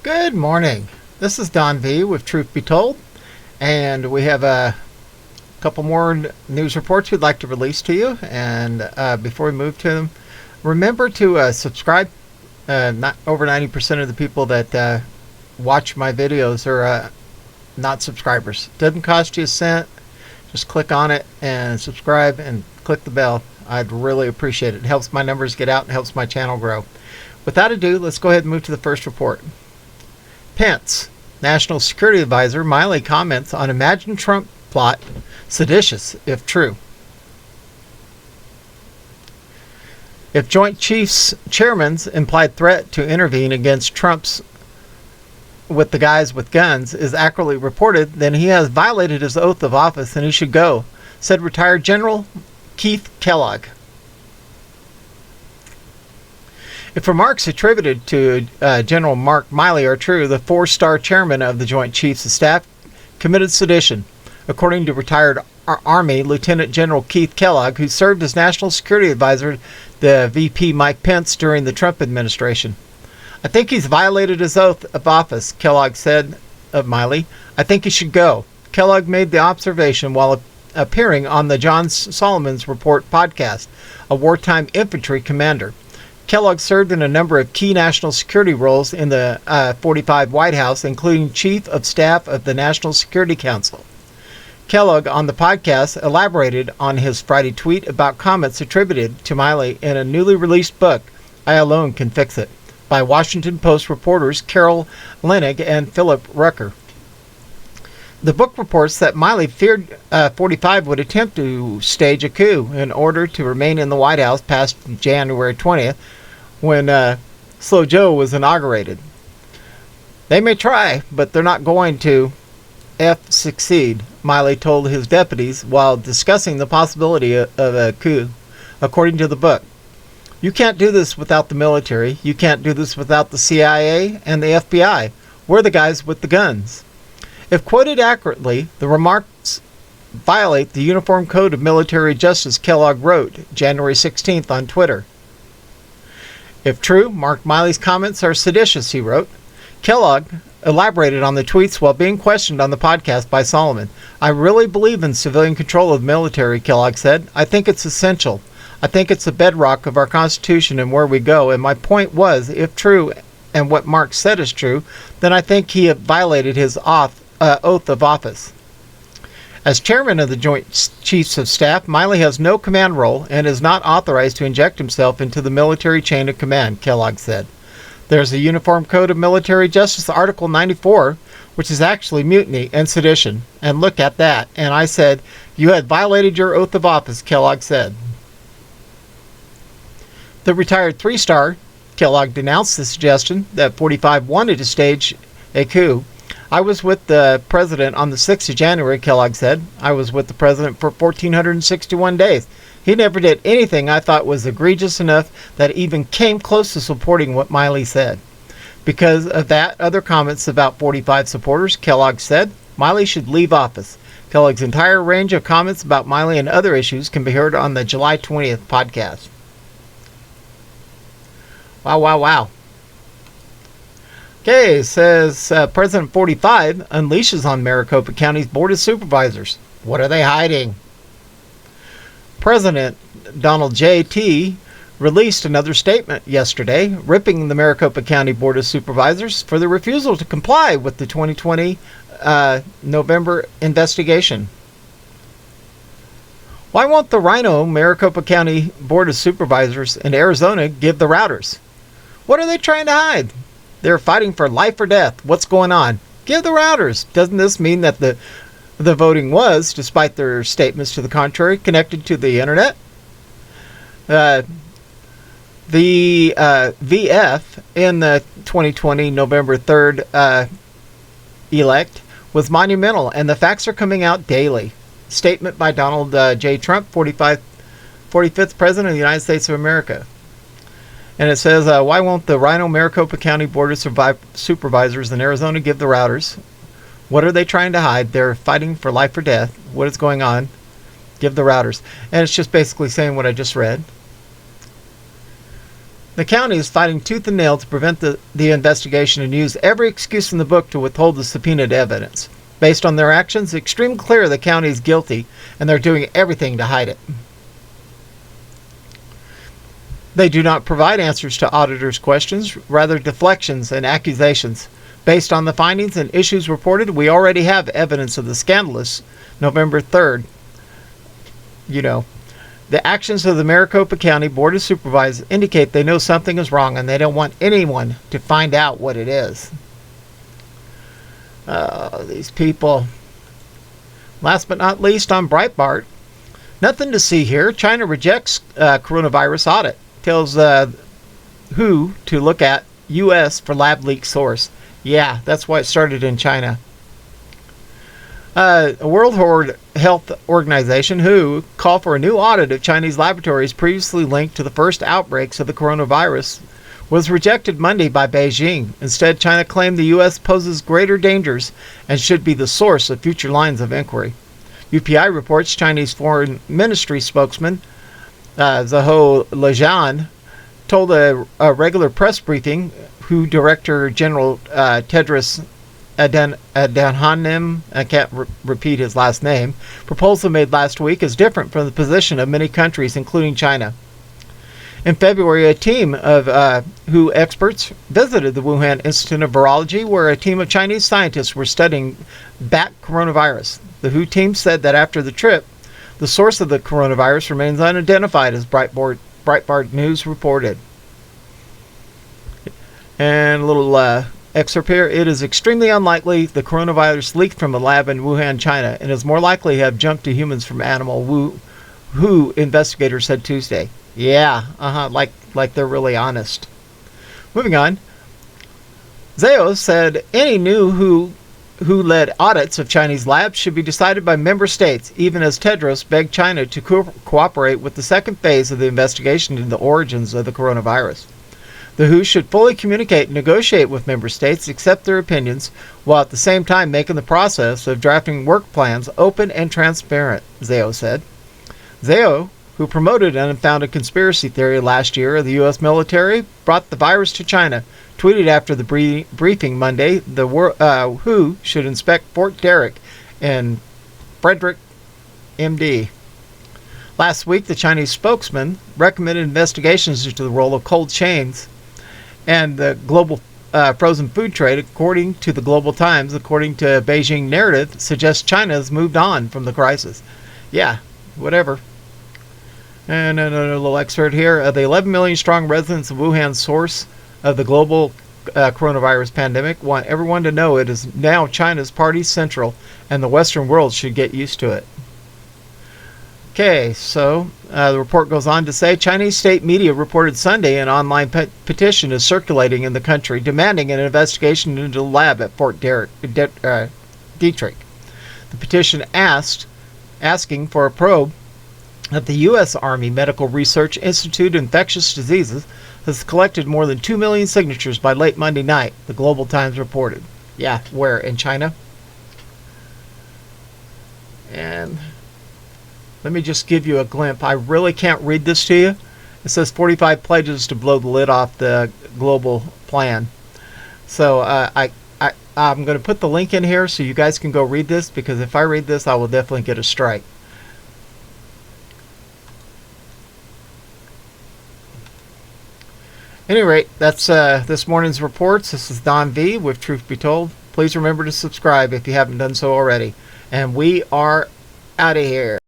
Good morning. This is Don V with Truth Be Told, and we have a couple more news reports we'd like to release to you. And before we move to them, remember to subscribe. Not over 90% of the people that watch my videos are not subscribers. Doesn't cost you a cent. Just click on it and subscribe and click the bell. I'd really appreciate it. It helps my numbers get out and helps my channel grow. Without ado, let's go ahead and move to the first report. Pence, National Security Advisor Milley comments on imagined Trump plot, seditious if true. If Joint Chiefs Chairman's implied threat to intervene against Trump's with the guys with guns is accurately reported, then he has violated his oath of office and he should go, said retired General Kellogg. If remarks attributed to General Mark Milley are true, the four-star chairman of the Joint Chiefs of Staff committed sedition, according to retired Army Lieutenant General Keith Kellogg, who served as National Security Advisor to VP Mike Pence during the Trump administration. I think he's violated his oath of office, Kellogg said of Milley. I think he should go. Kellogg made the observation while appearing on the John Solomon's Report podcast, a wartime infantry commander. Kellogg served in a number of key national security roles in the 45 White House, including Chief of Staff of the National Security Council. Kellogg on the podcast elaborated on his Friday tweet about comments attributed to Milley in a newly released book, I Alone Can Fix It, by Washington Post reporters Carol Leonnig and Philip Rucker. The book reports that Milley feared 45 would attempt to stage a coup in order to remain in the White House past January 20th, when Slow Joe was inaugurated. They may try, but they're not going to succeed, Milley told his deputies while discussing the possibility of a coup, according to the book. You can't do this without the military. You can't do this without the CIA and the FBI. We're the guys with the guns. If quoted accurately, the remarks violate the Uniform Code of Military Justice, Kellogg wrote January 16th on Twitter. If true, Mark Milley's comments are seditious, he wrote. Kellogg elaborated on the tweets while being questioned on the podcast by Solomon. I really believe in civilian control of the military, Kellogg said. I think it's essential. I think it's the bedrock of our Constitution and where we go. And my point was, if true and what Mark said is true, then I think he violated his oath of office. As chairman of the Joint Chiefs of Staff, Milley has no command role and is not authorized to inject himself into the military chain of command, Kellogg said. There's a Uniform Code of Military Justice, Article 94, which is actually mutiny and sedition. And look at that. And I said, you had violated your oath of office, Kellogg said. The retired three-star, Kellogg denounced the suggestion that 45 wanted to stage a coup. I was with the president on the 6th of January, Kellogg said. I was with the president for 1,461 days. He never did anything I thought was egregious enough that even came close to supporting what Milley said. Because of that, other comments about 45 supporters, Kellogg said, Milley should leave office. Kellogg's entire range of comments about Milley and other issues can be heard on the July 20th podcast. Wow. Okay, says President 45 unleashes on Maricopa County's Board of Supervisors. What are they hiding? President Donald J.T. released another statement yesterday, ripping the Maricopa County Board of Supervisors for the refusal to comply with the 2020 November investigation. Why won't the Rhino Maricopa County Board of Supervisors in Arizona give the routers? What are they trying to hide? They're fighting for life or death. What's going on? Give the routers. Doesn't this mean that the voting was, despite their statements to the contrary, connected to the internet? The VF in the 2020 November 3rd elect was monumental, and the facts are coming out daily. Statement by Donald J. Trump, 45th President of the United States of America. And it says, why won't the Rhino Maricopa County Board of Supervisors in Arizona give the routers? What are they trying to hide? They're fighting for life or death. What is going on? Give the routers. And it's just basically saying what I just read. The county is fighting tooth and nail to prevent the investigation and use every excuse in the book to withhold the subpoenaed evidence. Based on their actions, it's extremely clear the county is guilty, and they're doing everything to hide it. They do not provide answers to auditors' questions, rather deflections and accusations. Based on the findings and issues reported, we already have evidence of the scandalous November 3rd. The actions of the Maricopa County Board of Supervisors indicate they know something is wrong and they don't want anyone to find out what it is. These people. Last but not least, on Breitbart, nothing to see here. China rejects coronavirus audit. Tells WHO to look at U.S. for lab leak source. Yeah, that's why it started in China. World Health Organization, WHO, called for a new audit of Chinese laboratories previously linked to the first outbreaks of the coronavirus, was rejected Monday by Beijing. Instead, China claimed the U.S. poses greater dangers and should be the source of future lines of inquiry. UPI reports Chinese Foreign Ministry spokesman Zhao Lijian told a regular press briefing WHO Director General Tedros Adhanom, I can't repeat his last name, proposal made last week is different from the position of many countries, including China. In February, a team of WHO experts visited the Wuhan Institute of Virology, where a team of Chinese scientists were studying bat coronavirus. The WHO team said that after the trip, the source of the coronavirus remains unidentified, as Breitbart News reported. And a little excerpt here. It is extremely unlikely the coronavirus leaked from a lab in Wuhan, China, and is more likely to have jumped to humans from animal, WHO investigators said Tuesday. Yeah, like they're really honest. Moving on. Zhao said any new WHO-led audits of Chinese labs should be decided by member states, even as Tedros begged China to cooperate with the second phase of the investigation into the origins of the coronavirus. The WHO should fully communicate and negotiate with member states, accept their opinions, while at the same time making the process of drafting work plans open and transparent, Zhao said. Zhao, who promoted an unfounded conspiracy theory last year of the U.S. military brought the virus to China, tweeted after the briefing Monday the WHO should inspect Fort Derrick in Frederick, MD. Last week, the Chinese spokesman recommended investigations into the role of cold chains and the global frozen food trade. According to the Global Times, according to Beijing narrative, suggests China has moved on from the crisis. Yeah, whatever. And another little excerpt here. The 11 million strong residents of Wuhan, source of the global coronavirus pandemic, want everyone to know it is now China's party central, and the Western world should get used to it. Okay, so the report goes on to say Chinese state media reported Sunday an online petition is circulating in the country demanding an investigation into the lab at Fort Detrick. The petition asking for a probe at the U.S. Army Medical Research Institute of Infectious Diseases has collected more than 2 million signatures by late Monday night, the Global Times reported. Yeah, where? In China? And let me just give you a glimpse. I really can't read this to you. It says 45 pledges to blow the lid off the global plan. So I'm going to put the link in here so you guys can go read this, because if I read this, I will definitely get a strike. At any rate, that's this morning's reports. This is Don V with Truth Be Told. Please remember to subscribe if you haven't done so already. And we are out of here.